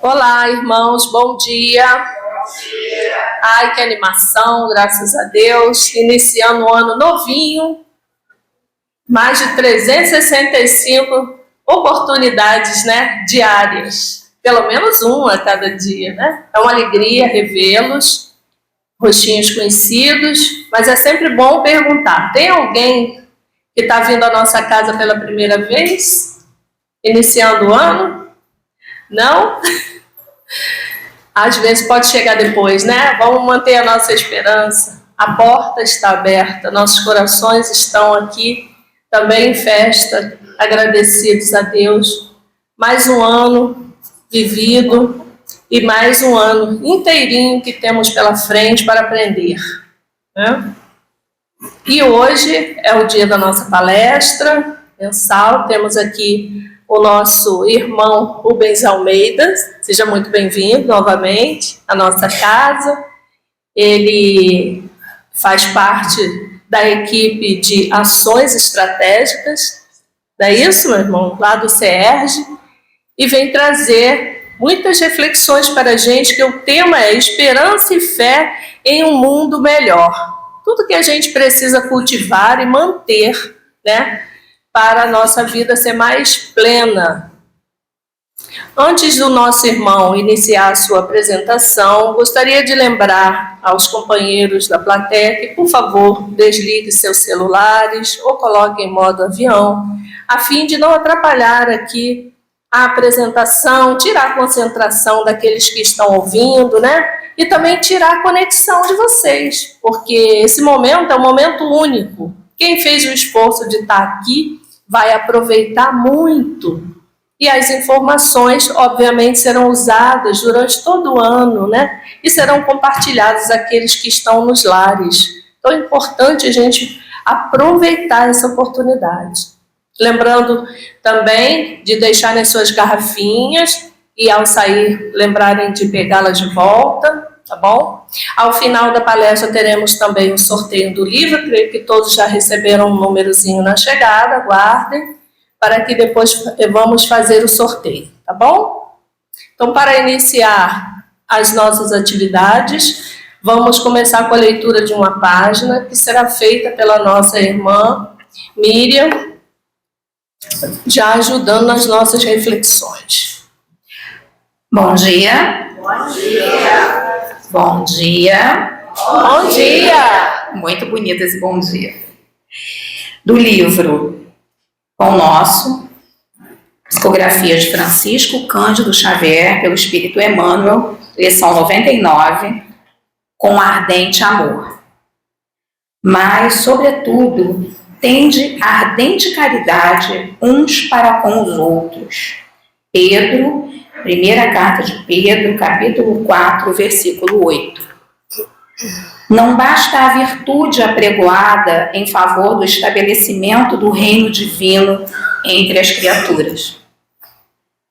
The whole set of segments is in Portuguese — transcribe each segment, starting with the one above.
Olá, irmãos, bom dia. Ai, que animação, graças a Deus. Iniciando o ano novinho, mais de 365 oportunidades, diárias. Pelo menos uma a cada dia, É uma alegria revê-los, rostinhos conhecidos, mas é sempre bom perguntar: tem alguém que está vindo à nossa casa pela primeira vez? Iniciando o ano? Não? Às vezes pode chegar depois, Vamos manter a nossa esperança. A porta está aberta, nossos corações estão aqui também em festa, agradecidos a Deus. Mais um ano vivido e mais um ano inteirinho que temos pela frente para aprender, E hoje é o dia da nossa palestra mensal. Temos aqui o nosso irmão Rubens Almeida. Seja muito bem-vindo novamente à nossa casa. Ele faz parte da equipe de ações estratégicas, não é isso, meu irmão? Lá do CERJ, e vem trazer muitas reflexões para a gente, que o tema é esperança e fé em um mundo melhor. Tudo que a gente precisa cultivar e manter, para a nossa vida ser mais plena. Antes do nosso irmão iniciar a sua apresentação, gostaria de lembrar aos companheiros da plateia que, por favor, desligue seus celulares ou coloque em modo avião, a fim de não atrapalhar aqui a apresentação, tirar a concentração daqueles que estão ouvindo, E também tirar a conexão de vocês, porque esse momento é um momento único. Quem fez o esforço de estar aqui vai aproveitar muito. E as informações, obviamente, serão usadas durante todo o ano, E serão compartilhadas àqueles que estão nos lares. Então é importante a gente aproveitar essa oportunidade. Lembrando também de deixarem suas garrafinhas e, ao sair, lembrarem de pegá-las de volta, tá bom? Ao final da palestra teremos também o sorteio do livro. Creio que todos já receberam um númerozinho na chegada, aguardem, para que depois vamos fazer o sorteio, tá bom? Então, para iniciar as nossas atividades, vamos começar com a leitura de uma página que será feita pela nossa irmã Miriam, já ajudando nas nossas reflexões. Bom dia. Bom dia. Bom dia. Bom dia. Muito bonito esse bom dia. Do livro Pão Nosso, psicografia de Francisco Cândido Xavier, pelo Espírito Emmanuel, lição 99, com ardente amor. Mas, sobretudo, tende ardente caridade uns para com os outros. Pedro, primeira carta de Pedro, capítulo 4, versículo 8. Não basta a virtude apregoada em favor do estabelecimento do reino divino entre as criaturas.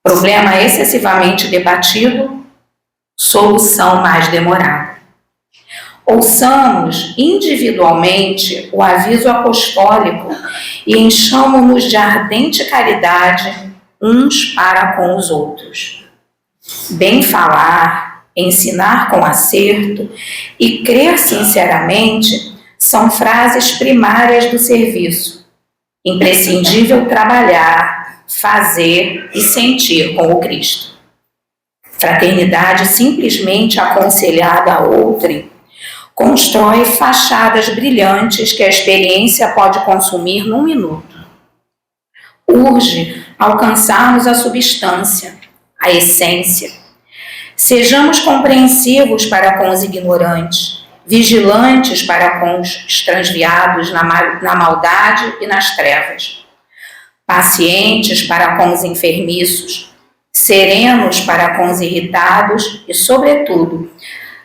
Problema excessivamente debatido, solução mais demorada. Ouçamos individualmente o aviso apostólico e enchamo-nos de ardente caridade uns para com os outros. Bem falar, ensinar com acerto e crer sinceramente são frases primárias do serviço. Imprescindível trabalhar, fazer e sentir com o Cristo. Fraternidade simplesmente aconselhada a outrem constrói fachadas brilhantes que a experiência pode consumir num minuto. Urge alcançarmos a substância, a essência. Sejamos compreensivos para com os ignorantes, vigilantes para com os transviados na maldade e nas trevas, pacientes para com os enfermiços, serenos para com os irritados e, sobretudo,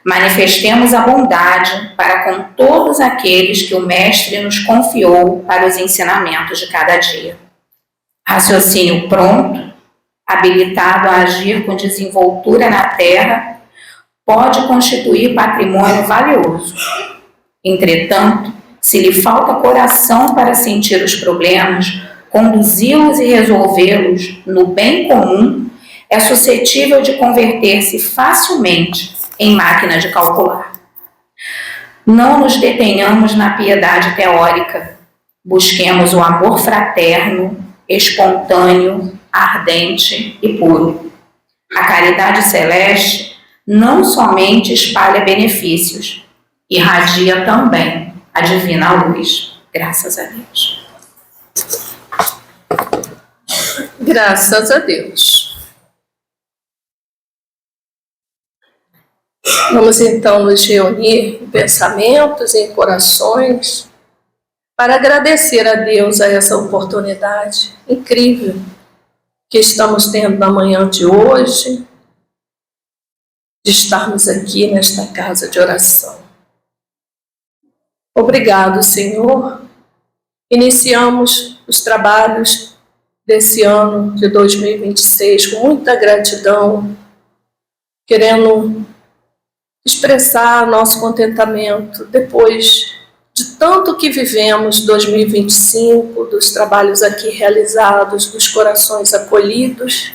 manifestemos a bondade para com todos aqueles que o Mestre nos confiou para os ensinamentos de cada dia. Raciocínio pronto, habilitado a agir com desenvoltura na terra, pode constituir patrimônio valioso. Entretanto, se lhe falta coração para sentir os problemas, conduzi-los e resolvê-los no bem comum, é suscetível de converter-se facilmente em máquina de calcular. Não nos detenhamos na piedade teórica. Busquemos o amor fraterno, espontâneo, ardente e puro. A caridade celeste não somente espalha benefícios, irradia também a divina luz. Graças a Deus. Graças a Deus. Vamos então nos reunir em pensamentos e em corações para agradecer a Deus a essa oportunidade incrível que estamos tendo na manhã de hoje, de estarmos aqui nesta casa de oração. Obrigado, Senhor. Iniciamos os trabalhos desse ano de 2026 com muita gratidão, querendo expressar nosso contentamento depois de tanto que vivemos 2025, dos trabalhos aqui realizados, dos corações acolhidos,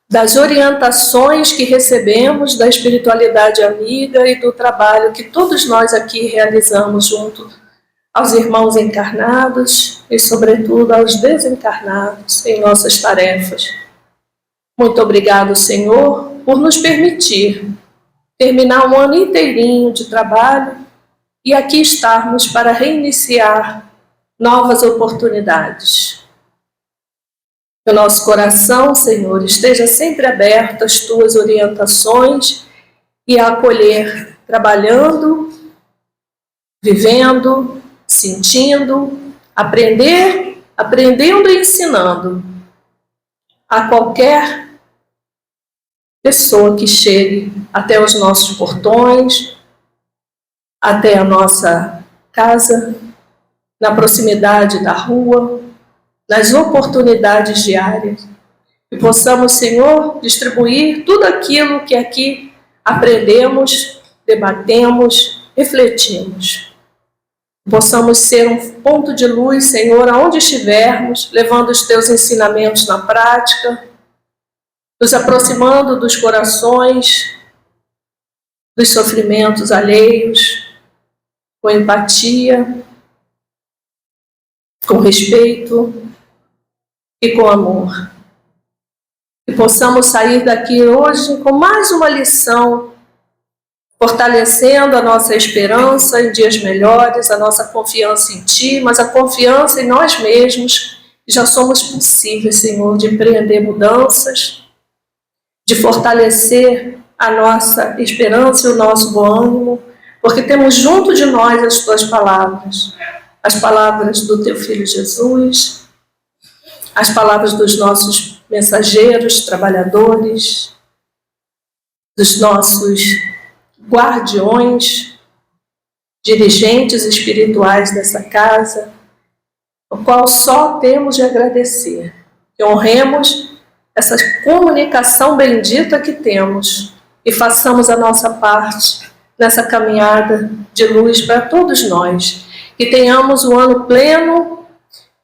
das orientações que recebemos da espiritualidade amiga e do trabalho que todos nós aqui realizamos junto aos irmãos encarnados e, sobretudo, aos desencarnados em nossas tarefas. Muito obrigado, Senhor, por nos permitir terminar um ano inteirinho de trabalho e aqui estarmos para reiniciar novas oportunidades. Que o nosso coração, Senhor, esteja sempre aberto às Tuas orientações e a acolher, trabalhando, vivendo, sentindo, aprendendo e ensinando a qualquer pessoa que chegue até os nossos portões, até a nossa casa, na proximidade da rua, nas oportunidades diárias. E possamos, Senhor, distribuir tudo aquilo que aqui aprendemos, debatemos, refletimos. Possamos ser um ponto de luz, Senhor, aonde estivermos, levando os Teus ensinamentos na prática, nos aproximando dos corações, dos sofrimentos alheios, com empatia, com respeito e com amor. E possamos sair daqui hoje com mais uma lição, fortalecendo a nossa esperança em dias melhores, a nossa confiança em Ti, mas a confiança em nós mesmos, que já somos possíveis, Senhor, de empreender mudanças, de fortalecer a nossa esperança e o nosso bom ânimo, porque temos junto de nós as Tuas palavras, as palavras do Teu Filho Jesus, as palavras dos nossos mensageiros, trabalhadores, dos nossos guardiões, dirigentes espirituais dessa casa, o qual só temos de agradecer. Que honremos essa comunicação bendita que temos e façamos a nossa parte nessa caminhada de luz para todos nós. Que tenhamos um ano pleno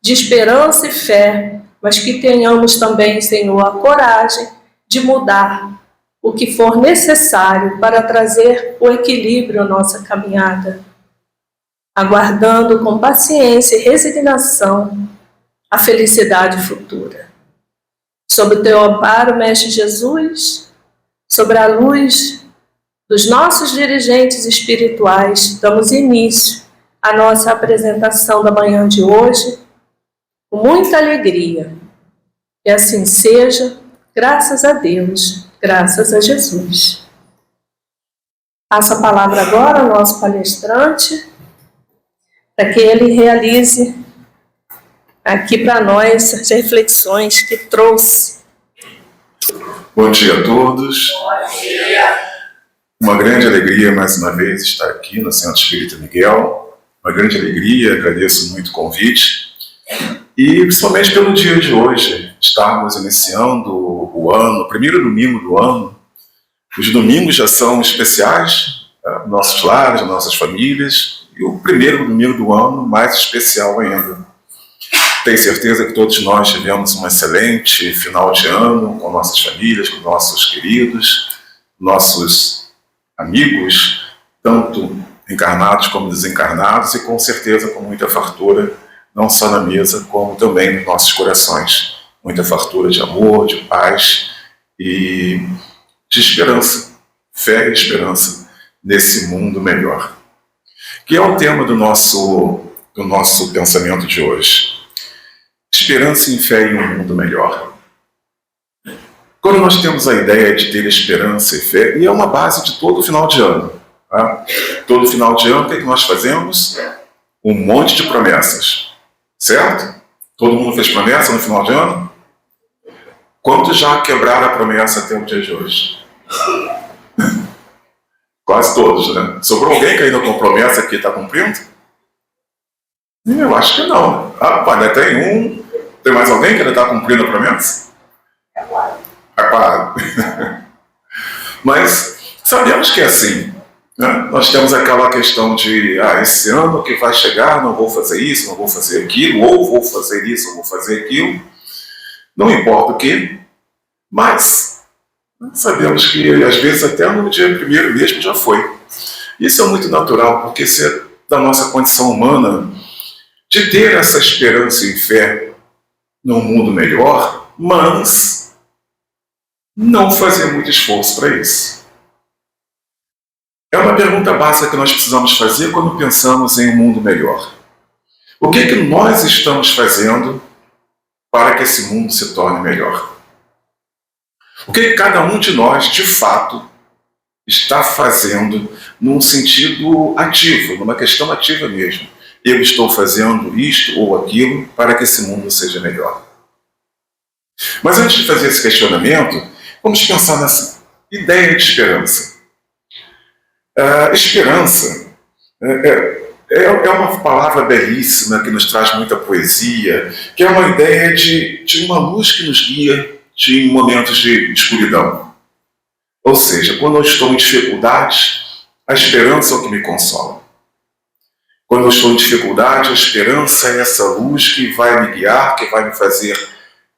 de esperança e fé, mas que tenhamos também, Senhor, a coragem de mudar o que for necessário para trazer o equilíbrio à nossa caminhada, aguardando com paciência e resignação a felicidade futura. Sob o Teu amparo, Mestre Jesus, sobre a luz dos nossos dirigentes espirituais, damos início à nossa apresentação da manhã de hoje, com muita alegria. Que assim seja, graças a Deus, graças a Jesus. Passo a palavra agora ao nosso palestrante, para que ele realize aqui para nós as reflexões que trouxe. Bom dia a todos. Bom dia. Uma grande alegria mais uma vez estar aqui no Centro Espírita Miguel. Uma grande alegria, agradeço muito o convite. E principalmente pelo dia de hoje, estarmos iniciando o ano, o primeiro domingo do ano. Os domingos já são especiais, nossos lares, nossas famílias, e o primeiro domingo do ano mais especial ainda. Tenho certeza que todos nós tivemos um excelente final de ano com nossas famílias, com nossos queridos, nossos amigos, tanto encarnados como desencarnados, e com certeza com muita fartura, não só na mesa, como também nos nossos corações. Muita fartura de amor, de paz e de esperança, fé e esperança nesse mundo melhor. Que é o tema do nosso pensamento de hoje. Esperança e fé em um mundo melhor. Quando nós temos a ideia de ter esperança e fé, e é uma base de todo final de ano. Tá? Todo final de ano, o que nós fazemos? Um monte de promessas. Certo? Todo mundo fez promessa no final de ano? Quantos já quebraram a promessa até o dia de hoje? Quase todos, né? Sobrou alguém que ainda com promessa que está cumprindo? Eu acho que não. Ainda tem mais alguém que ainda está cumprindo a promessa? Claro. Mas sabemos que é assim. Né? Nós temos aquela questão de esse ano que vai chegar, não vou fazer isso, não vou fazer aquilo, ou vou fazer isso, ou vou fazer aquilo. Não importa o que, mas sabemos que às vezes até no dia 1º mesmo já foi. Isso é muito natural, porque isso é da nossa condição humana de ter essa esperança e fé num mundo melhor, mas não fazer muito esforço para isso. É uma pergunta básica que nós precisamos fazer quando pensamos em um mundo melhor. O que é que nós estamos fazendo para que esse mundo se torne melhor? O que é que cada um de nós, de fato, está fazendo num sentido ativo, numa questão ativa mesmo? Eu estou fazendo isto ou aquilo para que esse mundo seja melhor. Mas antes de fazer esse questionamento, vamos pensar nessa ideia de esperança. Esperança é uma palavra belíssima que nos traz muita poesia, que é uma ideia de uma luz que nos guia em momentos de escuridão. Ou seja, quando eu estou em dificuldade, a esperança é o que me consola. Quando eu estou em dificuldade, a esperança é essa luz que vai me guiar, que vai me fazer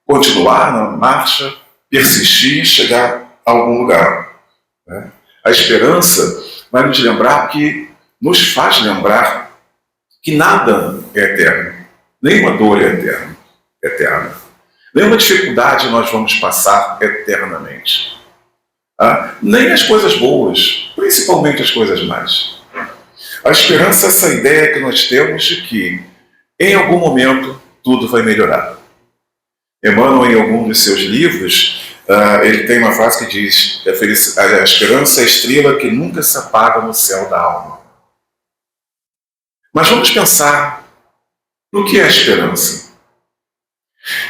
continuar na marcha, persistir e chegar a algum lugar. Né? A esperança vai nos faz lembrar que nada é eterno. Nenhuma dor é eterna. Nenhuma dificuldade nós vamos passar eternamente. Nem as coisas boas, principalmente as coisas más. A esperança é essa ideia que nós temos de que, em algum momento, tudo vai melhorar. Emmanuel, em algum dos seus livros, ele tem uma frase que diz: a esperança é a estrela que nunca se apaga no céu da alma. Mas vamos pensar no que é a esperança.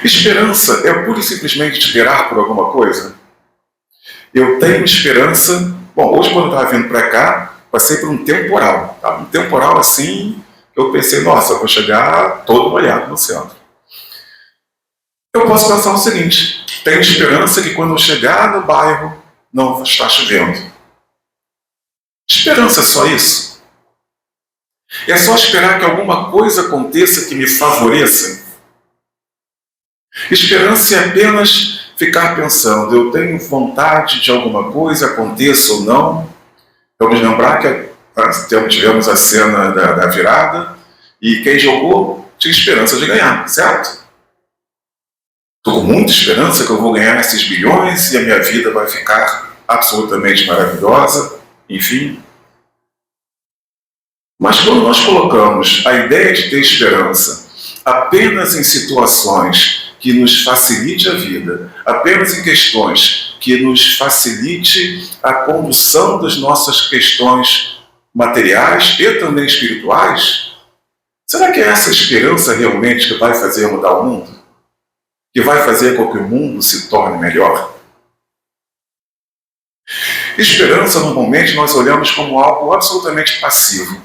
Esperança é pura e simplesmente esperar por alguma coisa? Eu tenho esperança. Bom, hoje quando eu estava vindo para cá, passei por um temporal. Tá? Um temporal assim, eu pensei, nossa, eu vou chegar todo molhado no centro. Eu posso pensar o seguinte: tenho esperança que quando eu chegar no bairro, não está chovendo. Esperança é só isso? É só esperar que alguma coisa aconteça que me favoreça? Esperança é apenas ficar pensando, eu tenho vontade de alguma coisa, aconteça ou não. Vamos lembrar que tivemos a cena da virada e quem jogou tinha esperança de ganhar, certo? Estou com muita esperança que eu vou ganhar esses bilhões e a minha vida vai ficar absolutamente maravilhosa, enfim. Mas quando nós colocamos a ideia de ter esperança apenas em situações que nos facilite a vida, apenas em questões que nos facilite a condução das nossas questões materiais e também espirituais, será que é essa esperança realmente que vai fazer mudar o mundo? Que vai fazer com que o mundo se torne melhor? Esperança, normalmente, nós olhamos como algo absolutamente passivo.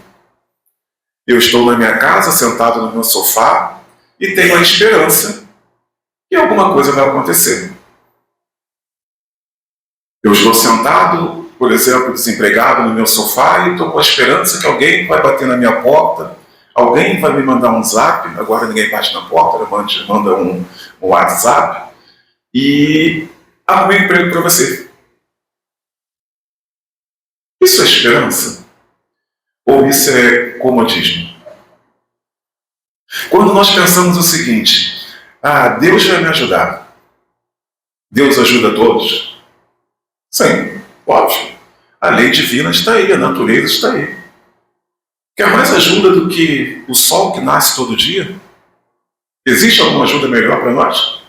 Eu estou na minha casa, sentado no meu sofá, e tenho a esperança que alguma coisa vai acontecer. Eu estou sentado, por exemplo, desempregado no meu sofá, e estou com a esperança que alguém vai bater na minha porta, Alguém vai me mandar um zap, agora ninguém bate na porta, manda um WhatsApp e arrumei um emprego para você. Isso é esperança? Ou isso é comodismo? Quando nós pensamos o seguinte, Deus vai me ajudar. Deus ajuda todos? Sim, óbvio. A lei divina está aí, a natureza está aí. Quer mais ajuda do que o sol que nasce todo dia? Existe alguma ajuda melhor para nós?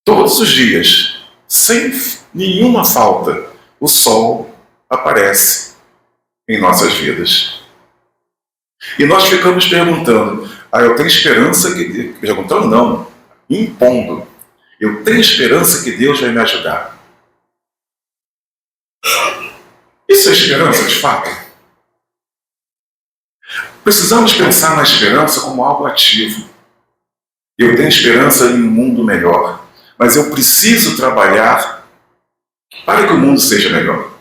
Todos os dias, sem nenhuma falta, o sol aparece em nossas vidas. E nós ficamos perguntando, eu tenho esperança que... Perguntando não, impondo. Eu tenho esperança que Deus vai me ajudar. Isso é esperança de fato? Precisamos pensar na esperança como algo ativo. Eu tenho esperança em um mundo melhor, mas eu preciso trabalhar para que o mundo seja melhor.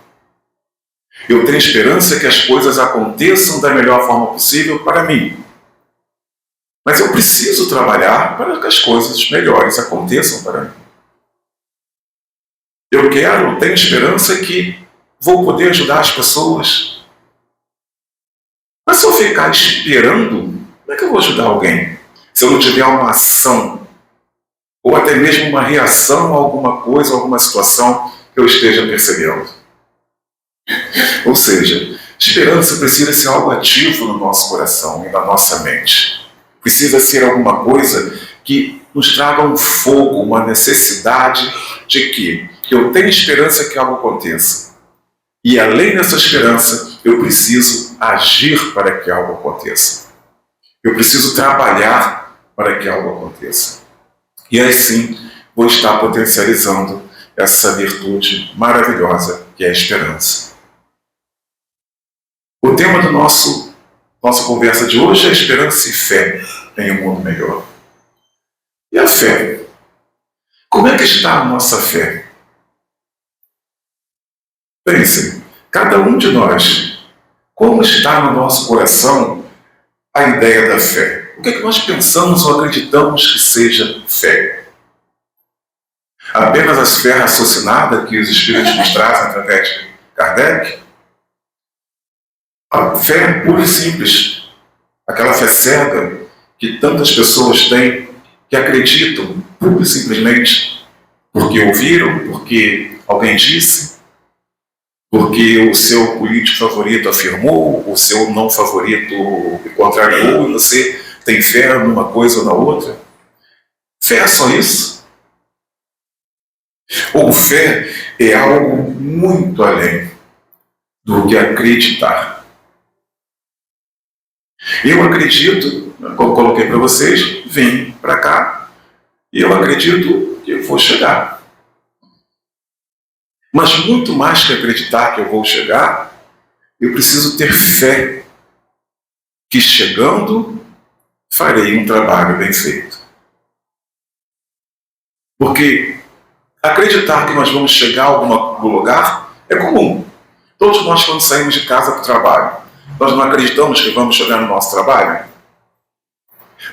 Eu tenho esperança que as coisas aconteçam da melhor forma possível para mim. Mas eu preciso trabalhar para que as coisas melhores aconteçam para mim. Eu tenho esperança que vou poder ajudar as pessoas. Mas se eu ficar esperando, como é que eu vou ajudar alguém? Se eu não tiver uma ação, ou até mesmo uma reação a alguma coisa, a alguma situação que eu esteja percebendo. Ou seja, esperança precisa ser algo ativo no nosso coração e na nossa mente. Precisa ser alguma coisa que nos traga um fogo, uma necessidade de que eu tenho esperança que algo aconteça. E além dessa esperança, eu preciso agir para que algo aconteça. Eu preciso trabalhar para que algo aconteça. E assim vou estar potencializando essa virtude maravilhosa que é a esperança. O tema da nossa conversa de hoje é esperança e fé em um mundo melhor. E a fé? Como é que está a nossa fé? Pensem, cada um de nós, como está no nosso coração a ideia da fé? O que é que nós pensamos ou acreditamos que seja fé? Apenas a fé raciocinada que os Espíritos nos trazem através de Kardec? A fé pura e simples, aquela fé cega que tantas pessoas têm, que acreditam pura e simplesmente porque ouviram, porque alguém disse, porque o seu político favorito afirmou, o seu não favorito contrariou, e você tem fé numa coisa ou na outra. Fé é só isso? Ou fé é algo muito além do que acreditar? Eu acredito, como coloquei para vocês, vim para cá e eu acredito que eu vou chegar. Mas muito mais que acreditar que eu vou chegar, eu preciso ter fé que chegando farei um trabalho bem feito. Porque acreditar que nós vamos chegar a algum lugar é comum. Todos nós, quando saímos de casa para o trabalho, nós não acreditamos que vamos chegar no nosso trabalho?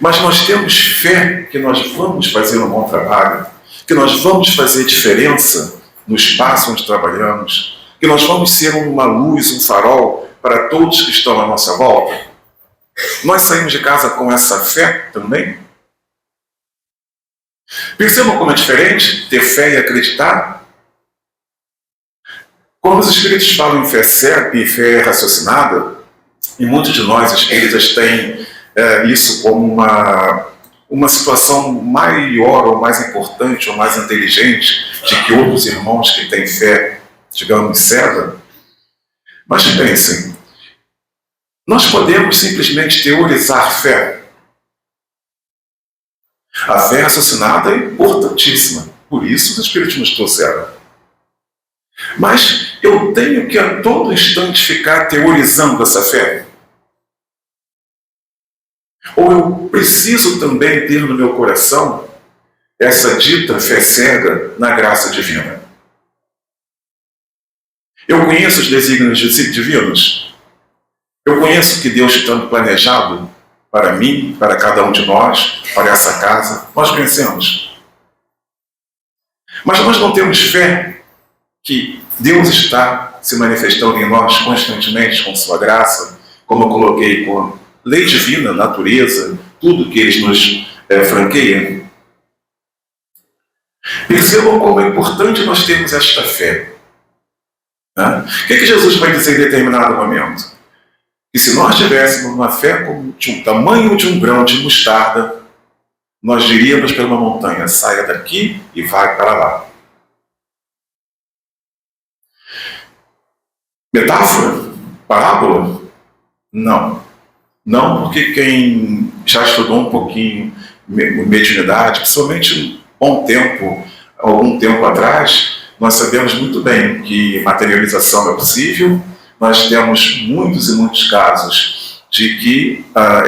Mas nós temos fé que nós vamos fazer um bom trabalho, que nós vamos fazer diferença no espaço onde trabalhamos, que nós vamos ser uma luz, um farol para todos que estão à nossa volta. Nós saímos de casa com essa fé também? Percebam como é diferente ter fé e acreditar? Quando os espíritos falam em fé cega e fé raciocinada, e muitos de nós espíritas têm isso como uma situação maior ou mais importante ou mais inteligente de que outros irmãos que têm fé, digamos, cega. Mas pensem, nós podemos simplesmente teorizar fé. A fé raciocinada é importantíssima, por isso os espíritos nos trouxeram. Mas eu tenho que a todo instante ficar teorizando essa fé? Ou eu preciso também ter no meu coração essa dita fé cega na graça divina? Eu conheço os desígnios divinos. Eu conheço que Deus está planejado para mim, para cada um de nós, para essa casa. Nós conhecemos. Mas nós não temos fé que Deus está se manifestando em nós constantemente com sua graça, como eu coloquei, com lei divina, natureza, tudo que Ele nos franqueia. Percebam como é importante nós termos esta fé. Né? O que Jesus vai dizer em determinado momento? Que se nós tivéssemos uma fé como de um tamanho de um grão de mostarda, nós diríamos para uma montanha, saia daqui e vai para lá. Metáfora? Parábola? Não. Não, porque quem já estudou um pouquinho mediunidade, principalmente algum tempo atrás, nós sabemos muito bem que materialização é possível. Nós temos muitos e muitos casos de que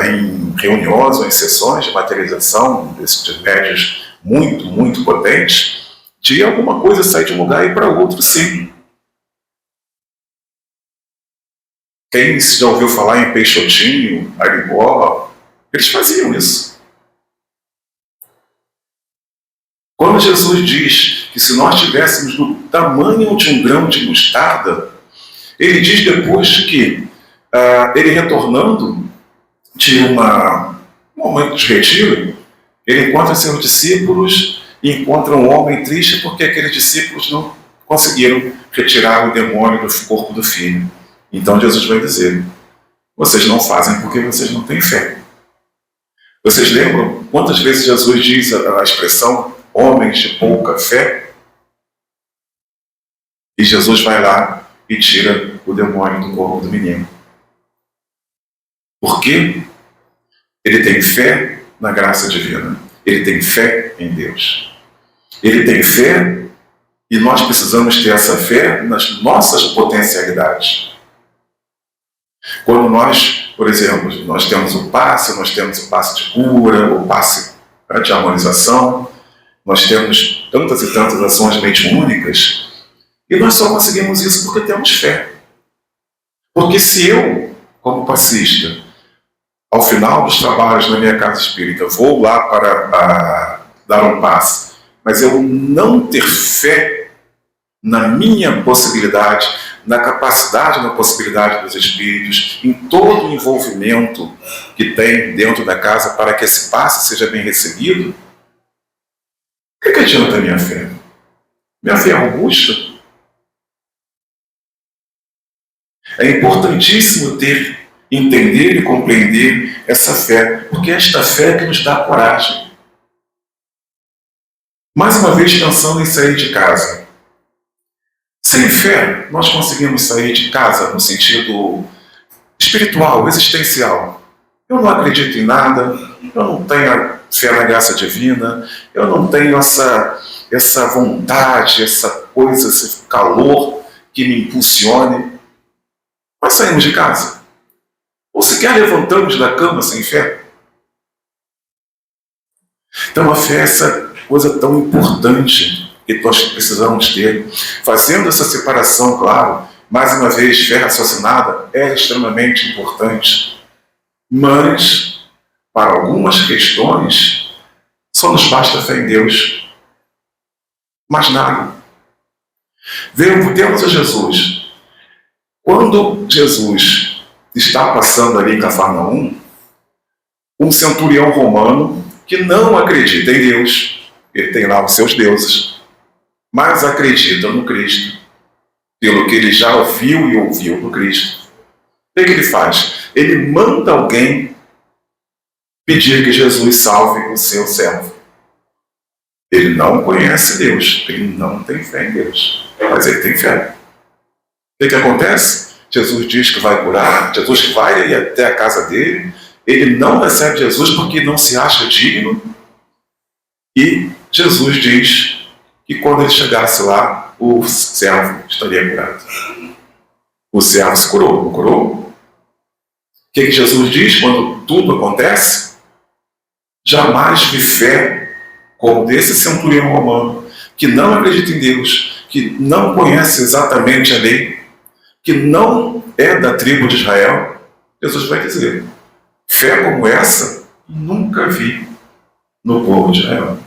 em reuniões ou em sessões de materialização desses médios muito, muito potentes, de alguma coisa sair de um lugar e ir para outro, sim. Quem já ouviu falar em Peixotinho, Arigó, eles faziam isso. Quando Jesus diz que se nós tivéssemos do tamanho de um grão de mostarda, ele diz depois que ele retornando de um momento de retiro, ele encontra seus discípulos e encontra um homem triste porque aqueles discípulos não conseguiram retirar o demônio do corpo do filho. Então Jesus vai dizer, vocês não fazem porque vocês não têm fé. Vocês lembram quantas vezes Jesus diz a expressão homens de pouca fé? E Jesus vai lá e tira o demônio do corpo do menino. Por quê? Ele tem fé na graça divina. Ele tem fé em Deus. Ele tem fé e nós precisamos ter essa fé nas nossas potencialidades. Quando nós, por exemplo, nós temos o passe de cura, o passe de harmonização, nós temos tantas e tantas ações mediúnicas, e nós só conseguimos isso porque temos fé. Porque se eu, como passista, ao final dos trabalhos na minha casa espírita, vou lá para dar um passe, mas eu não ter fé na minha possibilidade, na capacidade, na possibilidade dos espíritos, em todo o envolvimento que tem dentro da casa para que esse passe seja bem recebido, o que adianta a minha fé? Minha fé é robusta? É importantíssimo entender e compreender essa fé, porque é esta fé que nos dá coragem. Mais uma vez pensando em sair de casa. Sem fé, nós conseguimos sair de casa no sentido espiritual, existencial. Eu não acredito em nada, eu não tenho fé na graça divina, eu não tenho essa vontade, essa coisa, esse calor que me impulsione. Nós saímos de casa. Ou sequer levantamos da cama sem fé. Então a fé é essa coisa tão importante que nós precisamos ter. Fazendo essa separação, claro, mais uma vez, fé raciocinada é extremamente importante. Mas, para algumas questões, só nos basta fé em Deus. Mais nada. Temos a Jesus. Quando Jesus está passando ali em Cafarnaum, um centurião romano que não acredita em Deus, ele tem lá os seus deuses, mas acredita no Cristo, pelo que ele já ouviu e ouviu no Cristo. O que ele faz? Ele manda alguém pedir que Jesus salve o seu servo. Ele não conhece Deus, ele não tem fé em Deus, mas ele tem fé. O que acontece? Jesus diz que vai curar, Jesus vai ir até a casa dele, ele não recebe Jesus porque não se acha digno, e Jesus diz que quando ele chegasse lá, o servo estaria curado. O servo se curou, não curou? O que Jesus diz quando tudo acontece? Jamais vi fé como desse centurião romano, que não acredita em Deus, que não conhece exatamente a lei, que não é da tribo de Israel, Jesus vai dizer: fé como essa nunca vi no povo de Israel.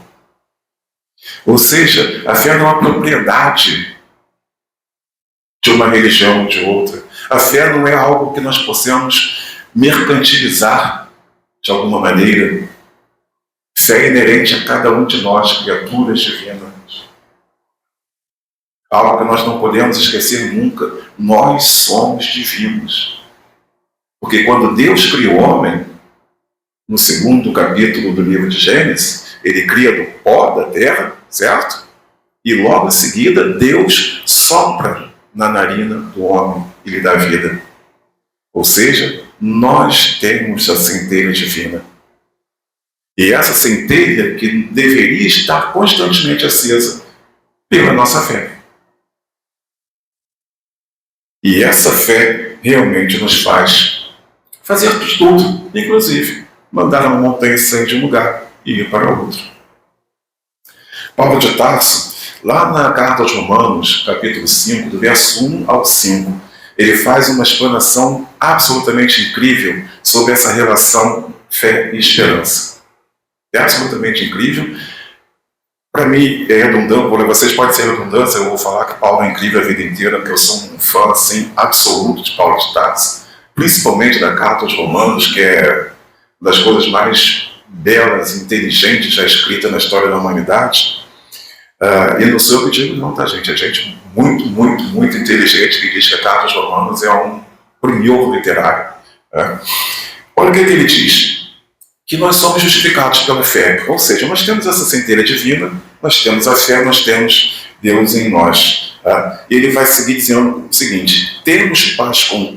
Ou seja, a fé não é uma propriedade de uma religião ou de outra. A fé não é algo que nós possamos mercantilizar de alguma maneira. Fé é inerente a cada um de nós, criaturas divinas. Algo que nós não podemos esquecer nunca. Nós somos divinos. Porque quando Deus cria o homem, no 2º capítulo do livro de Gênesis, ele cria do pó da terra, certo? E logo em seguida, Deus sopra na narina do homem e lhe dá vida. Ou seja, nós temos a centelha divina. E essa centelha que deveria estar constantemente acesa pela nossa fé. E essa fé realmente nos faz fazer tudo, inclusive mandar uma montanha sair de um lugar e ir para outro. Paulo de Tarso, lá na carta aos Romanos, capítulo 5, do verso 1 ao 5, ele faz uma explanação absolutamente incrível sobre essa relação fé e esperança. É absolutamente incrível. Para mim é redundante, para vocês pode ser redundância, eu vou falar que Paulo é incrível a vida inteira, porque eu sou um fã assim, absoluto de Paulo de Tarso, principalmente da carta aos Romanos, que é uma das coisas mais belas e inteligentes já escrita na história da humanidade. E não sou eu que digo não, tá, gente? É gente muito, muito, muito inteligente que diz que a carta aos Romanos é um primor literário. Olha o que ele diz. Que nós somos justificados pela fé. Ou seja, nós temos essa centelha divina, nós temos a fé, nós temos Deus em nós. E ele vai seguir dizendo o seguinte: temos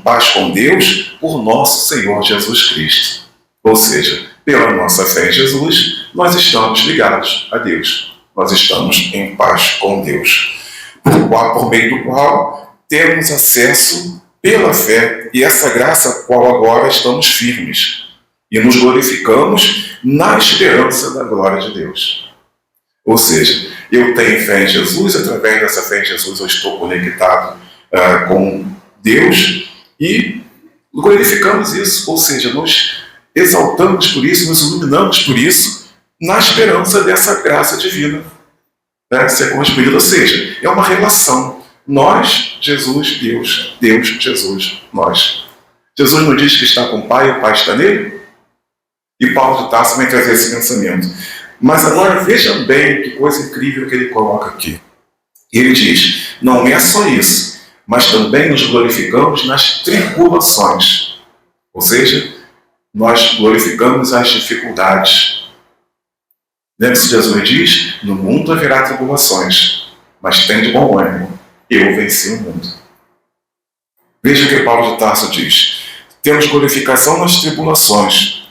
paz com Deus por nosso Senhor Jesus Cristo. Ou seja, pela nossa fé em Jesus, nós estamos ligados a Deus. Nós estamos em paz com Deus. Por meio do qual temos acesso pela fé e essa graça a qual agora estamos firmes. E nos glorificamos na esperança da glória de Deus. Ou seja, eu tenho fé em Jesus, através dessa fé em Jesus eu estou conectado com Deus e glorificamos isso. Ou seja, nos exaltamos por isso, nos iluminamos por isso, na esperança dessa graça divina ser correspondida. Ou seja, é uma relação. Nós, Jesus, Deus. Deus, Jesus, nós. Jesus não diz que está com o Pai, o Pai está nele? E Paulo de Tarso vai trazer esse pensamento. Mas agora vejam bem que coisa incrível que ele coloca aqui. Ele diz, não é só isso, mas também nos glorificamos nas tribulações. Ou seja, nós glorificamos as dificuldades. Lembre-se, Jesus diz, no mundo haverá tribulações, mas tem de bom ânimo, eu venci o mundo. Veja o que Paulo de Tarso diz. Temos glorificação nas tribulações.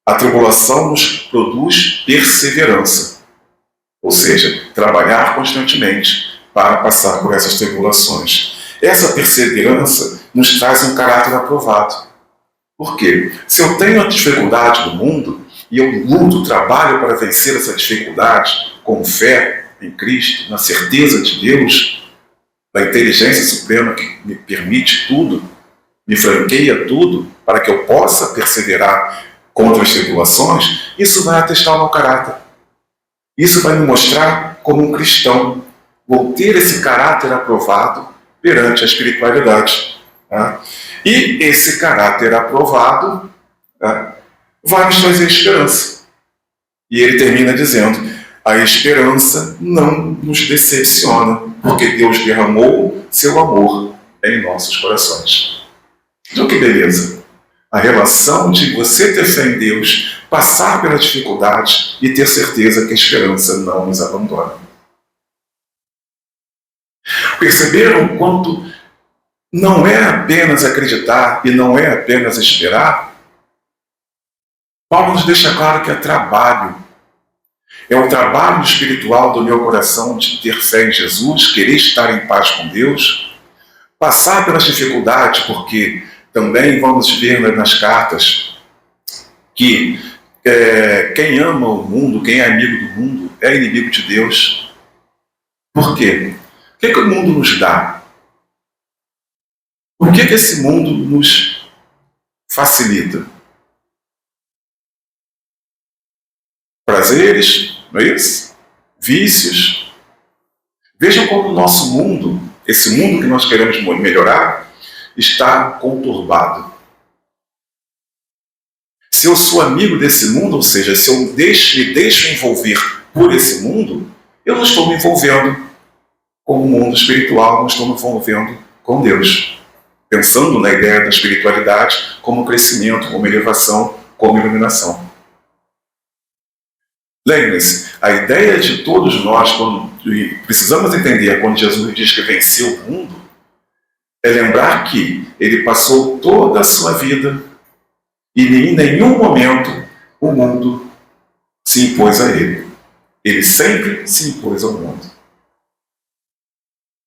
A tribulação nos produz perseverança, ou seja, trabalhar constantemente para passar por essas tribulações. Essa perseverança nos traz um caráter aprovado. Por quê? Se eu tenho a dificuldade do mundo e eu luto, trabalho para vencer essa dificuldade com fé em Cristo, na certeza de Deus, da inteligência suprema que me permite tudo, me franqueia tudo para que eu possa perseverar contra as tribulações, isso vai atestar o meu caráter. Isso vai me mostrar como um cristão. Vou ter esse caráter aprovado perante a espiritualidade. E esse caráter aprovado vai nos trazer esperança. E ele termina dizendo, a esperança não nos decepciona, porque Deus derramou seu amor em nossos corações. Então que beleza! A relação de você ter fé em Deus, passar pela dificuldade e ter certeza que a esperança não nos abandona. Perceberam o quanto não é apenas acreditar e não é apenas esperar? Paulo nos deixa claro que é trabalho. É o trabalho espiritual do meu coração de ter fé em Jesus, querer estar em paz com Deus, passar pelas dificuldades, porque também vamos ver nas cartas que quem ama o mundo, quem é amigo do mundo, é inimigo de Deus. Por quê? O que o mundo nos dá? Por que esse mundo nos facilita? Prazeres, não é isso? Vícios. Vejam como o nosso mundo, esse mundo que nós queremos melhorar, está conturbado. Se eu sou amigo desse mundo, ou seja, se eu me deixo envolver por esse mundo, eu não estou me envolvendo com o mundo espiritual, não estou me envolvendo com Deus. Pensando na ideia da espiritualidade como crescimento, como elevação, como iluminação. Lembre-se, a ideia de todos nós, quando precisamos entender quando Jesus diz que venceu o mundo, é lembrar que ele passou toda a sua vida e em nenhum momento o mundo se impôs a ele. Ele sempre se impôs ao mundo.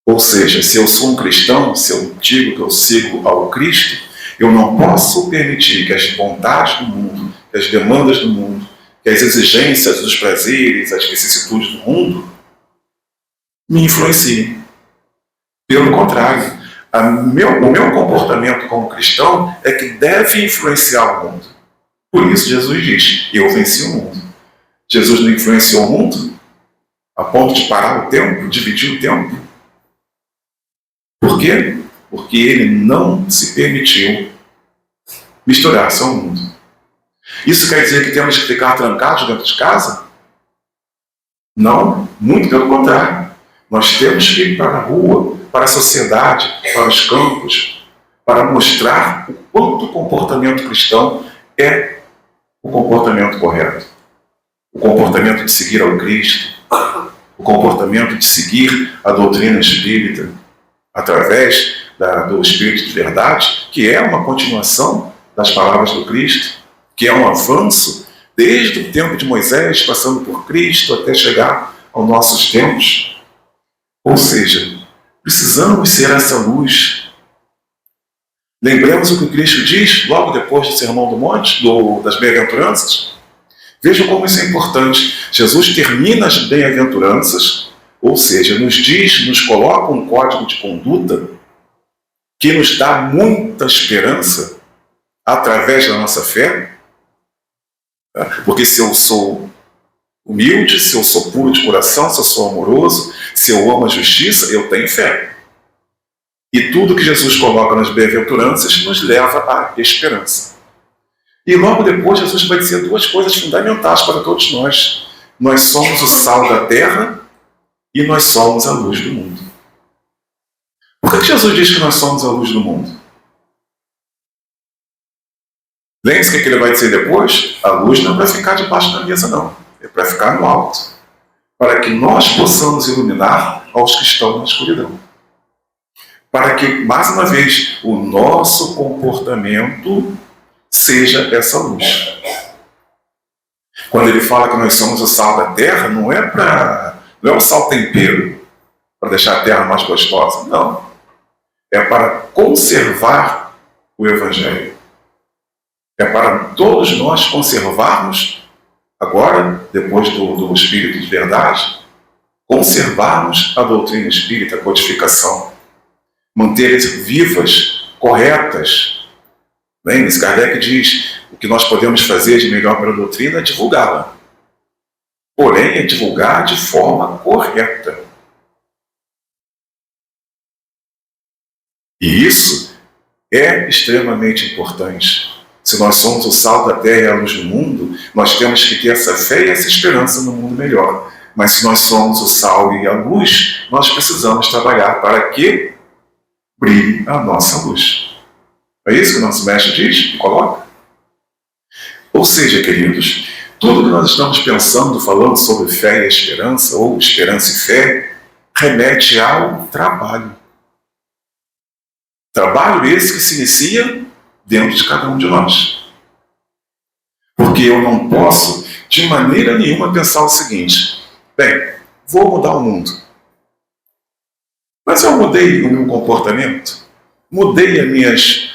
Ou seja, se eu sou um cristão, se eu digo que eu sigo ao Cristo, eu não posso permitir que as vontades do mundo, que as demandas do mundo, que as exigências dos prazeres, as vicissitudes do mundo me influenciem. Pelo contrário, o meu comportamento como cristão é que deve influenciar o mundo. Por isso Jesus diz, eu venci o mundo. Jesus não influenciou o mundo a ponto de parar o tempo, dividir o tempo. Por quê? Porque ele não se permitiu misturar-se ao mundo. Isso quer dizer que temos que ficar trancados dentro de casa? Não, muito pelo contrário. Nós temos que ir para a rua, para a sociedade, para os campos, para mostrar o quanto o comportamento cristão é o comportamento correto. O comportamento de seguir ao Cristo, o comportamento de seguir a doutrina espírita, através do Espírito de Verdade, que é uma continuação das palavras do Cristo, que é um avanço desde o tempo de Moisés, passando por Cristo, até chegar aos nossos tempos. Ou seja, precisamos ser essa luz. Lembremos o que o Cristo diz logo depois do Sermão do Monte, das Bem-aventuranças. Vejam como isso é importante. Jesus termina as Bem-aventuranças, ou seja, nos coloca um código de conduta que nos dá muita esperança através da nossa fé. Porque se eu sou humilde, se eu sou puro de coração, se eu sou amoroso, se eu amo a justiça, eu tenho fé. E tudo que Jesus coloca nas bem-aventuranças nos leva à esperança. E logo depois Jesus vai dizer duas coisas fundamentais para todos nós. Nós somos o sal da terra e nós somos a luz do mundo. Por que Jesus diz que nós somos a luz do mundo? Lembre-se o que ele vai dizer depois? A luz não é para ficar debaixo da mesa, não. É para ficar no alto. Para que nós possamos iluminar aos que estão na escuridão. Para que, mais uma vez, o nosso comportamento seja essa luz. Quando ele fala que nós somos o sal da terra, não é o sal tempero para deixar a terra mais gostosa. Não. É para conservar o Evangelho. É para todos nós conservarmos, agora, depois do Espírito de Verdade, conservarmos a doutrina espírita, a codificação. Manter-as vivas, corretas. Lembre-se, Kardec diz, o que nós podemos fazer de melhor para a doutrina é divulgá-la. Porém, é divulgar de forma correta. E isso é extremamente importante. Se nós somos o sal da terra e a luz do mundo, nós temos que ter essa fé e essa esperança no mundo melhor. Mas se nós somos o sal e a luz, nós precisamos trabalhar para que brilhe a nossa luz. É isso que o nosso mestre diz e coloca? Ou seja, queridos, tudo que nós estamos pensando, falando sobre fé e esperança, ou esperança e fé, remete ao trabalho. Trabalho esse que se inicia dentro de cada um de nós. Porque eu não posso, de maneira nenhuma, pensar o seguinte: bem, vou mudar o mundo. Mas eu mudei o meu comportamento, mudei as minhas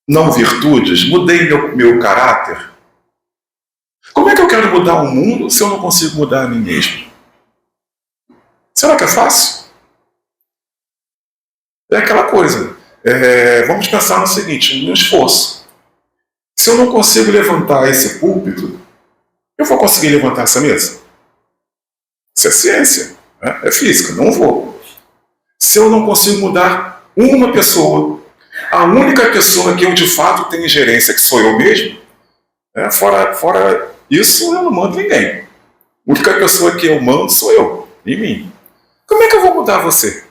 não virtudes, mudei meu caráter. Como é que eu quero mudar o mundo se eu não consigo mudar a mim mesmo? Será que é fácil? É aquela coisa. Vamos pensar no seguinte, no esforço. Se eu não consigo levantar esse púlpito, eu vou conseguir levantar essa mesa? Isso é ciência, né? É física, não vou. Se eu não consigo mudar uma pessoa, a única pessoa que eu de fato tenho ingerência, que sou eu mesmo, né? Fora isso, eu não mando ninguém. A única pessoa que eu mando sou eu, em mim. Como é que eu vou mudar você?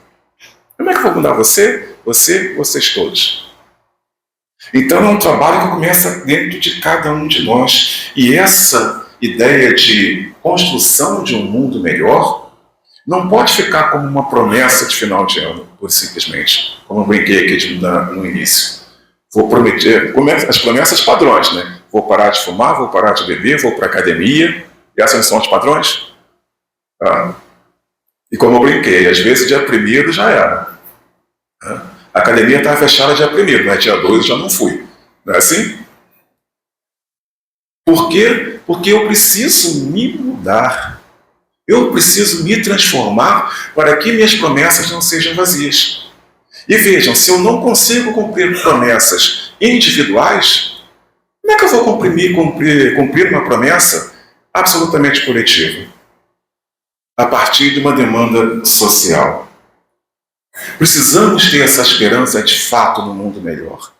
Como é que eu vou mudar você, vocês todos? Então é um trabalho que começa dentro de cada um de nós. E essa ideia de construção de um mundo melhor não pode ficar como uma promessa de final de ano, por simplesmente, como eu brinquei aqui no início. Vou prometer, as promessas padrões, né? Vou parar de fumar, vou parar de beber, vou para a academia. E essas são os padrões? E como eu brinquei, às vezes dia 1º já era. A academia estava fechada dia 1º, né? Dia 2 eu já não fui. Não é assim? Por quê? Porque eu preciso me mudar. Eu preciso me transformar para que minhas promessas não sejam vazias. E vejam, se eu não consigo cumprir promessas individuais, como é que eu vou cumprir uma promessa absolutamente coletiva? A partir de uma demanda social. Precisamos ter essa esperança de fato no mundo melhor.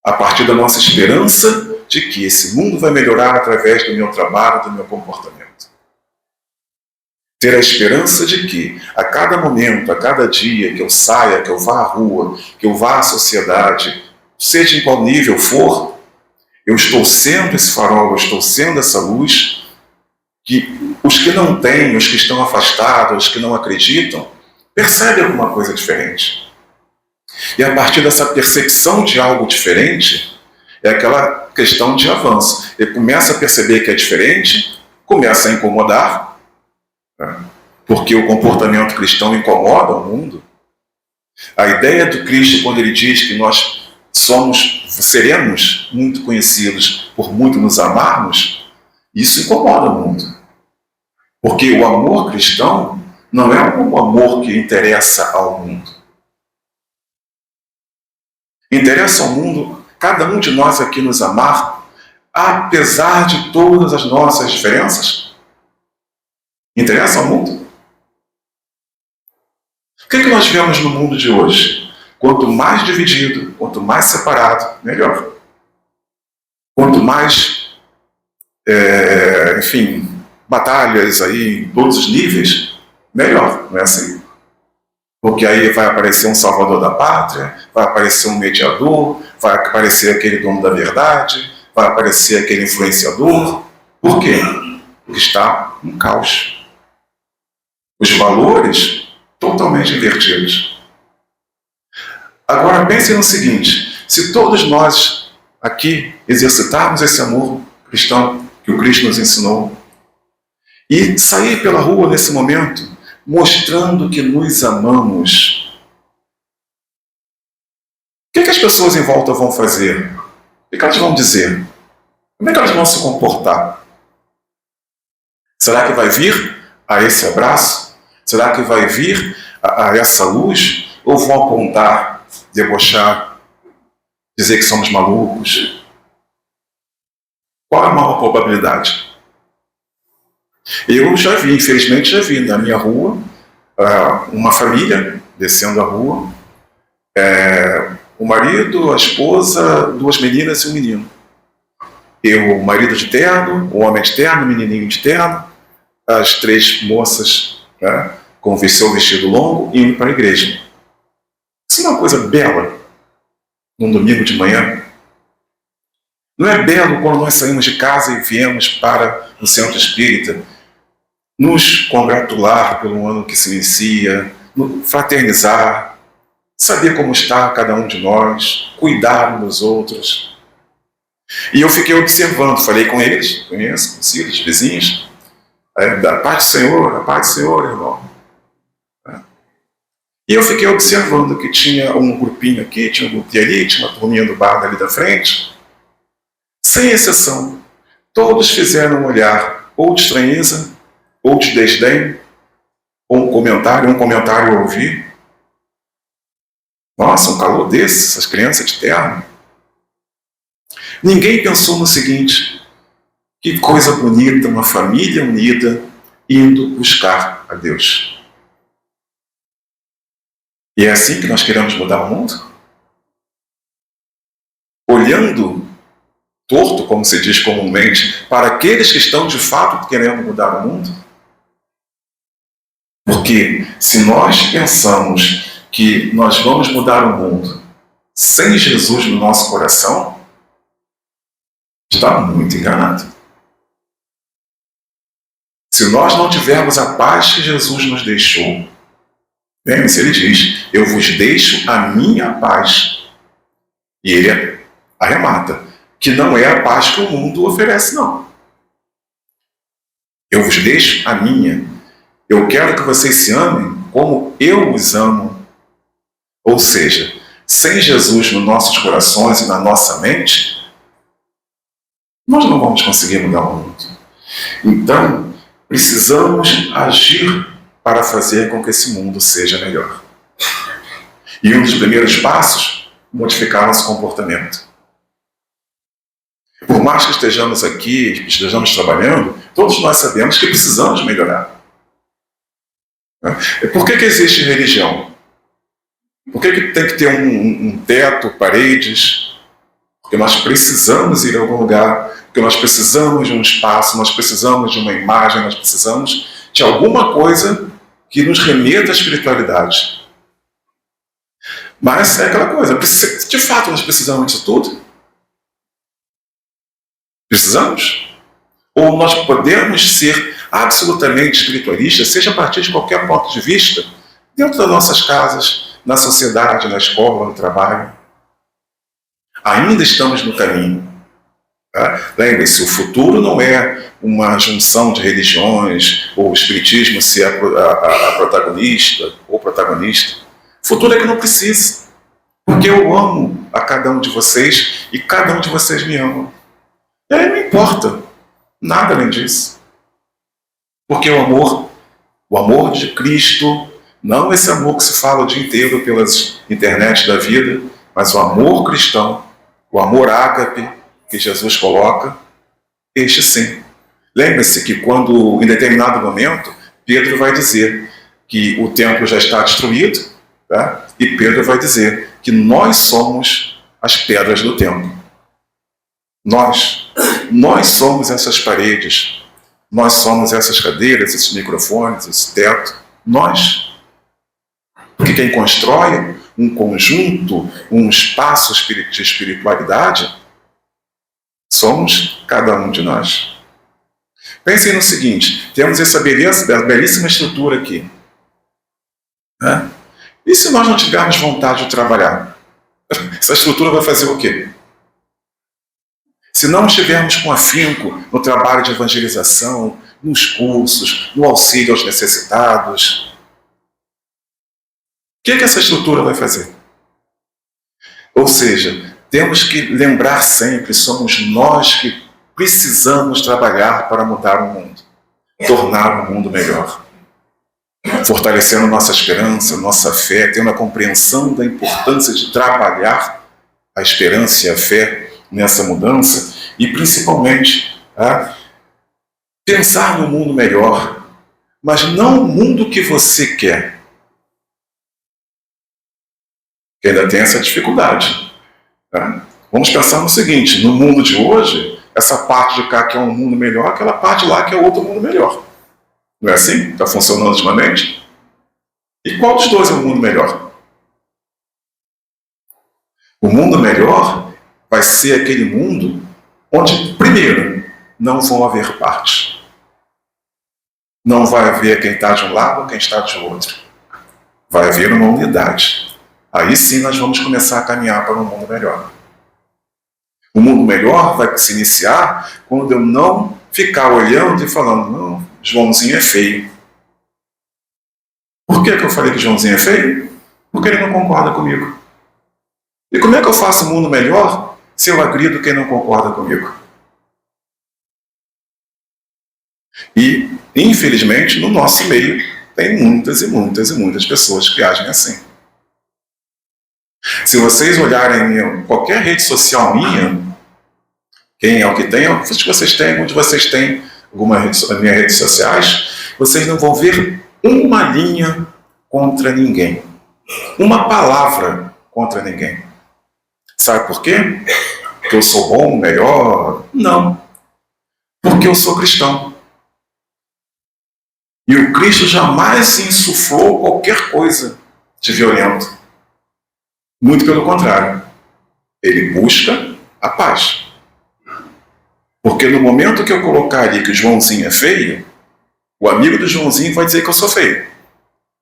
A partir da nossa esperança de que esse mundo vai melhorar através do meu trabalho, do meu comportamento. Ter a esperança de que a cada momento, a cada dia que eu saia, que eu vá à rua, que eu vá à sociedade, seja em qual nível for, eu estou sendo esse farol, eu estou sendo essa luz, que os que não têm, os que estão afastados, os que não acreditam, percebem alguma coisa diferente. E a partir dessa percepção de algo diferente, é aquela questão de avanço. Ele começa a perceber que é diferente, começa a incomodar, né? Porque o comportamento cristão incomoda o mundo. A ideia do Cristo, quando ele diz que nós seremos muito conhecidos por muito nos amarmos, isso incomoda o mundo. Porque o amor cristão não é um amor que interessa ao mundo. Interessa ao mundo, cada um de nós aqui nos amar, apesar de todas as nossas diferenças? Interessa ao mundo? O que é que nós vemos no mundo de hoje? Quanto mais dividido, quanto mais separado, melhor. Quanto mais, batalhas aí em todos os níveis, melhor, não é assim? Porque aí vai aparecer um salvador da pátria, vai aparecer um mediador, vai aparecer aquele dono da verdade, vai aparecer aquele influenciador. Por quê? Porque está um caos. Os valores totalmente invertidos. Agora pense no seguinte, se todos nós aqui exercitarmos esse amor cristão que o Cristo nos ensinou e sair pela rua nesse momento mostrando que nos amamos, o que as pessoas em volta vão fazer? O que elas vão dizer? Como é que elas vão se comportar? Será que vai vir a esse abraço? Será que vai vir a essa luz? Ou vão apontar, debochar, dizer que somos malucos? Qual é a maior probabilidade? Eu já vi, infelizmente já vi na minha rua, uma família descendo a rua, o marido, a esposa, 2 meninas e um menino. O marido de terno, o homem de terno, o menininho de terno, as 3 moças, né, com o seu vestido longo, indo para a igreja. Isso é uma coisa bela, num domingo de manhã. Não é belo quando nós saímos de casa e viemos para o centro espírita, nos congratular pelo ano que se inicia, fraternizar, saber como está cada um de nós, cuidar uns dos outros. E eu fiquei observando, falei com eles, conheço, conhecidos, vizinhos, a paz do Senhor, irmão. E eu fiquei observando que tinha um grupinho aqui, tinha um grupinho ali, tinha uma turminha do bar ali da frente. Sem exceção, todos fizeram um olhar ou de estranheza, ou de desdém, ou um comentário eu ouvi. Nossa, um calor desse, essas crianças de terno. Ninguém pensou no seguinte: que coisa bonita, uma família unida indo buscar a Deus. E é assim que nós queremos mudar o mundo? Olhando torto, como se diz comumente, para aqueles que estão de fato querendo mudar o mundo? Porque se nós pensamos que nós vamos mudar o mundo sem Jesus no nosso coração, está muito enganado. Se nós não tivermos a paz que Jesus nos deixou, lembre-se, ele diz: eu vos deixo a minha paz. E ele arremata que não é a paz que o mundo oferece, não. Eu vos deixo a minha. Eu quero que vocês se amem como eu os amo. Ou seja, sem Jesus nos nossos corações e na nossa mente, nós não vamos conseguir mudar o mundo. Então, precisamos agir para fazer com que esse mundo seja melhor. E um dos primeiros passos, modificar nosso comportamento. Por mais que estejamos aqui, estejamos trabalhando, todos nós sabemos que precisamos melhorar. Por que existe religião? Por que tem que ter um teto, paredes? Porque nós precisamos ir a algum lugar, porque nós precisamos de um espaço, nós precisamos de uma imagem, nós precisamos de alguma coisa que nos remeta à espiritualidade. Mas é aquela coisa, de fato nós precisamos disso tudo? Precisamos? Ou nós podemos ser absolutamente espiritualistas, seja a partir de qualquer ponto de vista, dentro das nossas casas, na sociedade, na escola, no trabalho? Ainda estamos no caminho. Tá? Lembre-se, o futuro não é uma junção de religiões, ou o espiritismo ser a protagonista ou protagonista. O futuro é que não precisa. Porque eu amo a cada um de vocês e cada um de vocês me ama. E aí não importa nada além disso. Porque o amor de Cristo, não esse amor que se fala o dia inteiro pelas internet da vida, mas o amor cristão, o amor ágape que Jesus coloca, este sim. Lembre-se que quando, em determinado momento, Pedro vai dizer que o templo já está destruído, tá? E Pedro vai dizer que nós somos as pedras do templo. Nós somos essas paredes, nós somos essas cadeiras, esses microfones, esse teto, nós. Porque quem constrói um conjunto, um espaço de espiritualidade, somos cada um de nós. Pensem no seguinte, temos essa belíssima estrutura aqui. Né? E se nós não tivermos vontade de trabalhar? Essa estrutura vai fazer o quê? Se não estivermos com afinco no trabalho de evangelização, nos cursos, no auxílio aos necessitados, o que essa estrutura vai fazer? Ou seja, temos que lembrar sempre, somos nós que precisamos trabalhar para mudar o mundo, tornar o mundo melhor. Fortalecendo nossa esperança, nossa fé, tendo a compreensão da importância de trabalhar a esperança e a fé nessa mudança e, principalmente, pensar no mundo melhor, mas não o mundo que você quer. Que ainda tem essa dificuldade. Tá? Vamos pensar no seguinte, no mundo de hoje, essa parte de cá que é um mundo melhor, aquela parte lá que é outro mundo melhor. Não é assim? Está funcionando ultimamente? E qual dos dois é o mundo melhor? O mundo melhor vai ser aquele mundo onde, primeiro, não vão haver partes. Não vai haver quem está de um lado ou quem está de outro. Vai haver uma unidade. Aí sim nós vamos começar a caminhar para um mundo melhor. O mundo melhor vai se iniciar quando eu não ficar olhando e falando, não, Joãozinho é feio. Por que eu falei que Joãozinho é feio? Porque ele não concorda comigo. E como é que eu faço um mundo melhor se eu agrido quem não concorda comigo? E, infelizmente, no nosso meio, tem muitas e muitas e muitas pessoas que agem assim. Se vocês olharem qualquer rede social minha, Quem é o que tem, é o que vocês têm. Onde vocês têm as minhas redes sociais, vocês não vão ver uma linha contra ninguém. Uma palavra contra ninguém. Sabe por quê? Porque eu sou bom, melhor? Não. Porque eu sou cristão. E o Cristo jamais insuflou qualquer coisa de violento. Muito pelo contrário. Ele busca a paz. Porque no momento que eu colocar ali que o Joãozinho é feio, o amigo do Joãozinho vai dizer que eu sou feio.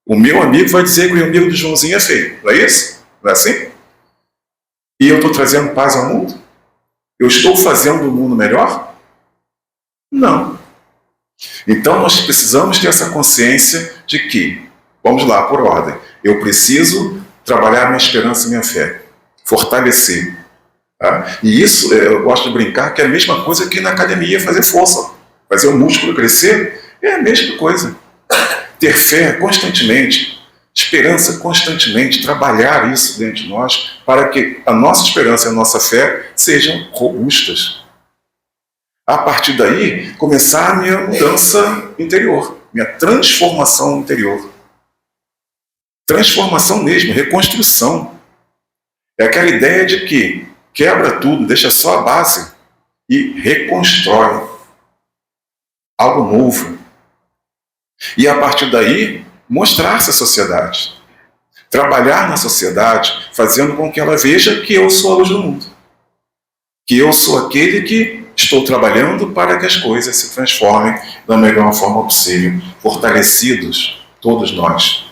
O meu amigo vai dizer que o amigo do Joãozinho é feio. Não é isso? Não é assim? E eu estou trazendo paz ao mundo? Eu estou fazendo o mundo melhor? Não. Então nós precisamos ter essa consciência de que, vamos lá, por ordem, eu preciso trabalhar minha esperança e minha fé, fortalecer. Tá? E isso, eu gosto de brincar, que é a mesma coisa que na academia fazer força, fazer o músculo crescer, é a mesma coisa. Ter fé constantemente, esperança constantemente, trabalhar isso dentro de nós, para que a nossa esperança e a nossa fé sejam robustas. A partir daí, começar a minha mudança interior, minha transformação interior. Transformação mesmo, reconstrução. É aquela ideia de que quebra tudo, deixa só a base e reconstrói algo novo. E a partir daí, mostrar-se à sociedade. Trabalhar na sociedade, fazendo com que ela veja que eu sou a luz do mundo. Que eu sou aquele que estou trabalhando para que as coisas se transformem da melhor forma possível, fortalecidos todos nós.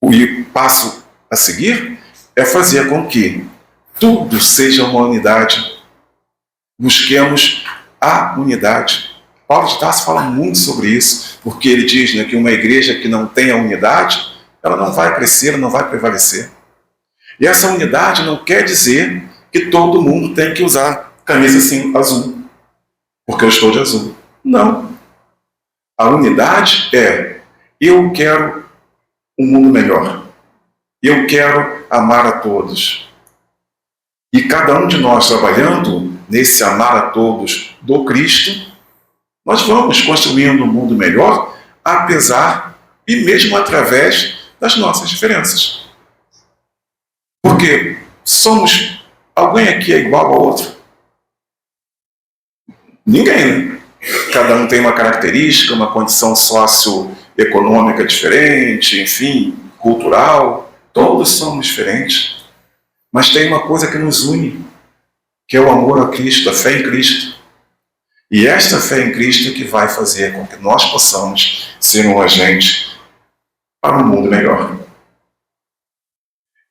O passo a seguir é fazer com que tudo seja uma unidade. Busquemos a unidade. Paulo de Tarso fala muito sobre isso, porque ele diz, né, que uma igreja que não tem a unidade, ela não vai crescer, não vai prevalecer. E essa unidade não quer dizer que todo mundo tem que usar camisa assim, azul, porque eu estou de azul. Não. A unidade é: eu quero um mundo melhor. Eu quero amar a todos. E cada um de nós trabalhando nesse amar a todos do Cristo, nós vamos construindo um mundo melhor, apesar e mesmo através das nossas diferenças. Porque alguém aqui é igual ao outro? Ninguém, né? Cada um tem uma característica, uma condição socioeconômica diferente, enfim, cultural. Todos somos diferentes. Mas tem uma coisa que nos une, que é o amor a Cristo, a fé em Cristo. E esta fé em Cristo é que vai fazer com que nós possamos ser um agente para um mundo melhor.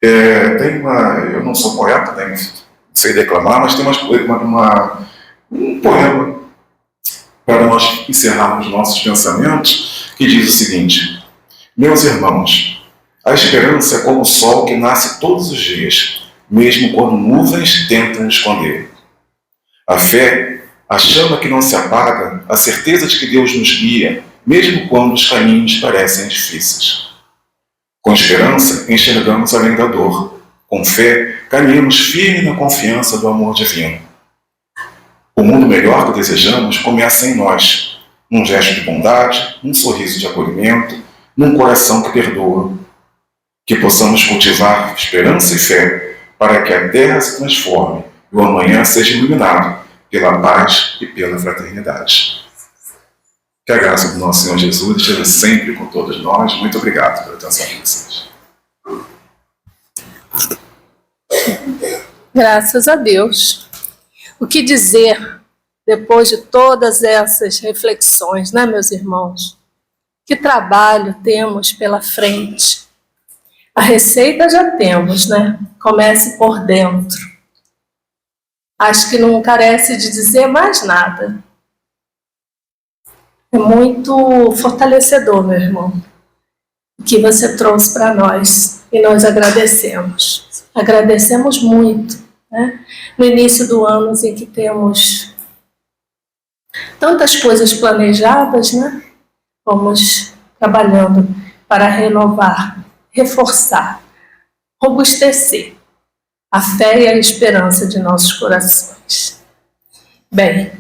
Eu não sou poeta, nem sei declamar, mas tem um poema para nós encerrarmos nossos pensamentos, que diz o seguinte: meus irmãos, a esperança é como o sol que nasce todos os dias, mesmo quando nuvens tentam esconder. A fé, a chama que não se apaga, a certeza de que Deus nos guia, mesmo quando os caminhos parecem difíceis. Com esperança, enxergamos além da dor. Com fé, caminhamos firme na confiança do amor divino. O mundo melhor que desejamos começa em nós, num gesto de bondade, num sorriso de acolhimento, num coração que perdoa. Que possamos cultivar esperança e fé para que a terra se transforme e o amanhã seja iluminado pela paz e pela fraternidade. Que a graça do nosso Senhor Jesus esteja sempre com todos nós. Muito obrigado pela atenção de vocês. Graças a Deus. O que dizer depois de todas essas reflexões, né, meus irmãos? Que trabalho temos pela frente? A receita já temos, né? Comece por dentro. Acho que não carece de dizer mais nada. É muito fortalecedor, meu irmão, o que você trouxe para nós. E nós agradecemos. Agradecemos muito, né? No início do ano, em que temos tantas coisas planejadas, né? Vamos trabalhando para renovar, reforçar, robustecer a fé e a esperança de nossos corações. Bem,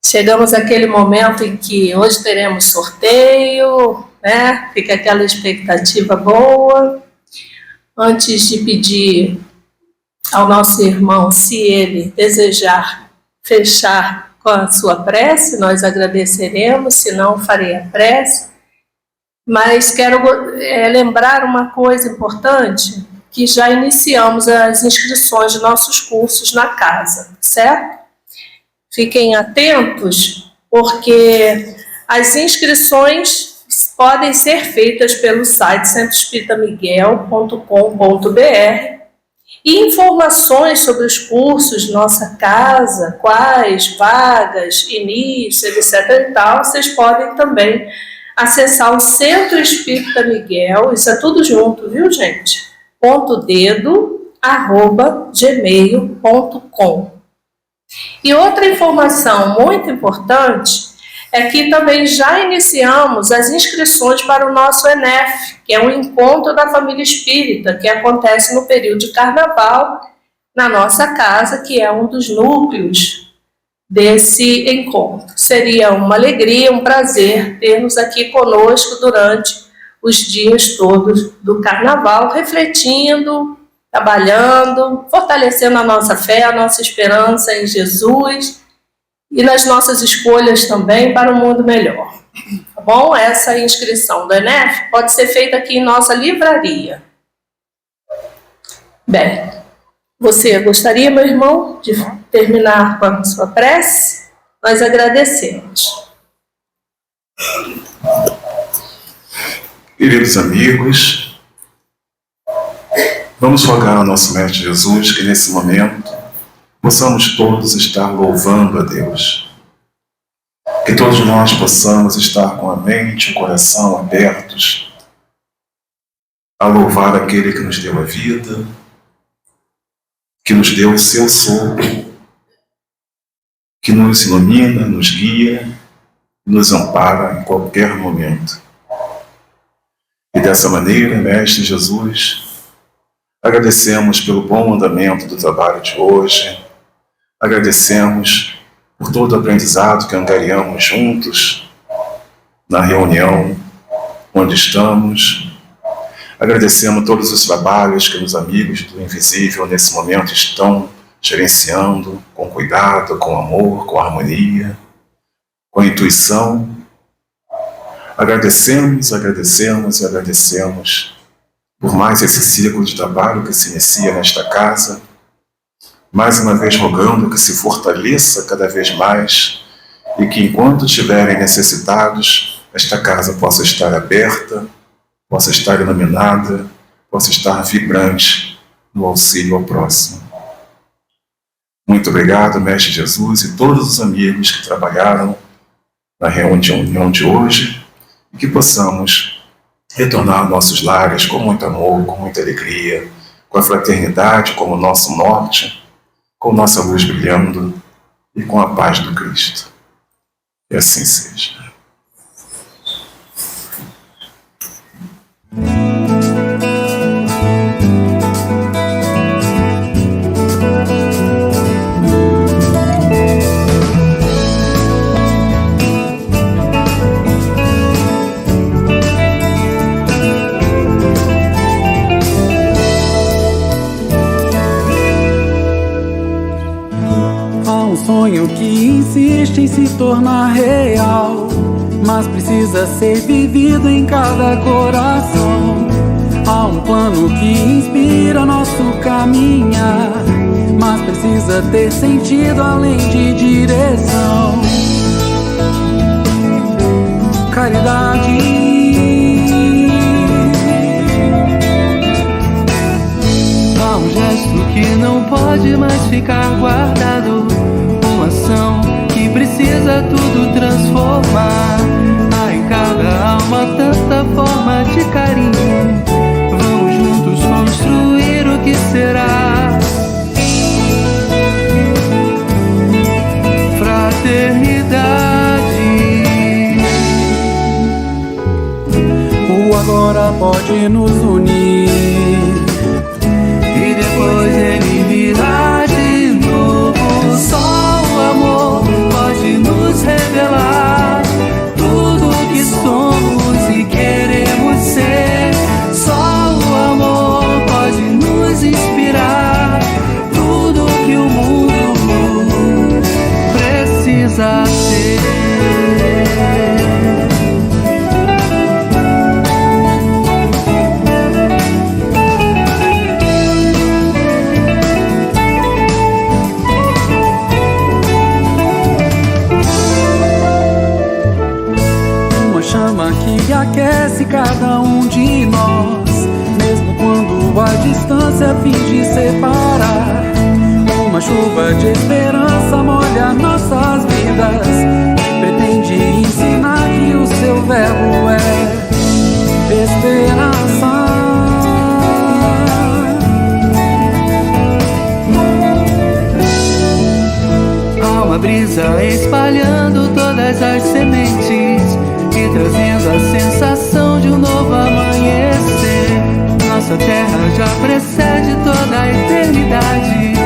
chegamos àquele momento em que hoje teremos sorteio, né? Fica aquela expectativa boa. Antes de pedir ao nosso irmão, se ele desejar fechar com a sua prece, nós agradeceremos, se não, farei a prece. Mas quero lembrar uma coisa importante, que já iniciamos as inscrições de nossos cursos na casa, certo? Fiquem atentos, porque as inscrições podem ser feitas pelo site centroespiritamiguel.com.br e informações sobre os cursos de nossa casa, quais, vagas, início, etc. e tal, vocês podem também acessar o Centro Espírita Miguel, isso é tudo junto, viu, gente? .dedo@gmail.com. E outra informação muito importante é que também já iniciamos as inscrições para o nosso ENEF, que é um encontro da família espírita, que acontece no período de carnaval, na nossa casa, que é um dos núcleos desse encontro. Seria uma alegria, um prazer ter-nos aqui conosco durante os dias todos do carnaval, refletindo, trabalhando, fortalecendo a nossa fé, a nossa esperança em Jesus e nas nossas escolhas também para um mundo melhor. Tá bom? Essa inscrição do ENEF pode ser feita aqui em nossa livraria. Bem, você gostaria, meu irmão, de terminar com a sua prece? Nós agradecemos. Queridos amigos, vamos rogar ao nosso Mestre Jesus que nesse momento possamos todos estar louvando a Deus. Que todos nós possamos estar com a mente e o coração abertos a louvar aquele que nos deu a vida, que nos deu o seu sopro, que nos ilumina, nos guia e nos ampara em qualquer momento. E dessa maneira, Mestre Jesus, agradecemos pelo bom andamento do trabalho de hoje, agradecemos por todo o aprendizado que angariamos juntos na reunião onde estamos, agradecemos todos os trabalhos que os amigos do Invisível nesse momento estão gerenciando com cuidado, com amor, com harmonia, com intuição. Agradecemos e agradecemos por mais esse ciclo de trabalho que se inicia nesta casa, mais uma vez rogando que se fortaleça cada vez mais e que enquanto estiverem necessitados, esta casa possa estar aberta, possa estar iluminada, possa estar vibrante no auxílio ao próximo. Muito obrigado, Mestre Jesus, e todos os amigos que trabalharam na reunião de hoje, e que possamos retornar aos nossos lares com muito amor, com muita alegria, com a fraternidade como nosso norte, com nossa luz brilhando e com a paz do Cristo. E assim seja. Sonho que insiste em se tornar real, mas precisa ser vivido em cada coração. Há um plano que inspira nosso caminhar, mas precisa ter sentido além de direção. Caridade, há um gesto que não pode mais ficar guardado, uma ação que precisa tudo transformar. Há em cada alma tanta forma de carinho, vamos juntos construir o que será. Fraternidade, o agora pode nos unir, e depois ele virá de novo. O sol precisa ter. Uma chama que aquece cada um de nós, mesmo quando a distância finge separar. Uma chuva de esperança molha nossas vidas e pretende ensinar que o seu verbo é esperança. Há uma brisa espalhando todas as sementes e trazendo a sensação de um novo amanhecer. Nossa terra já precede toda a eternidade.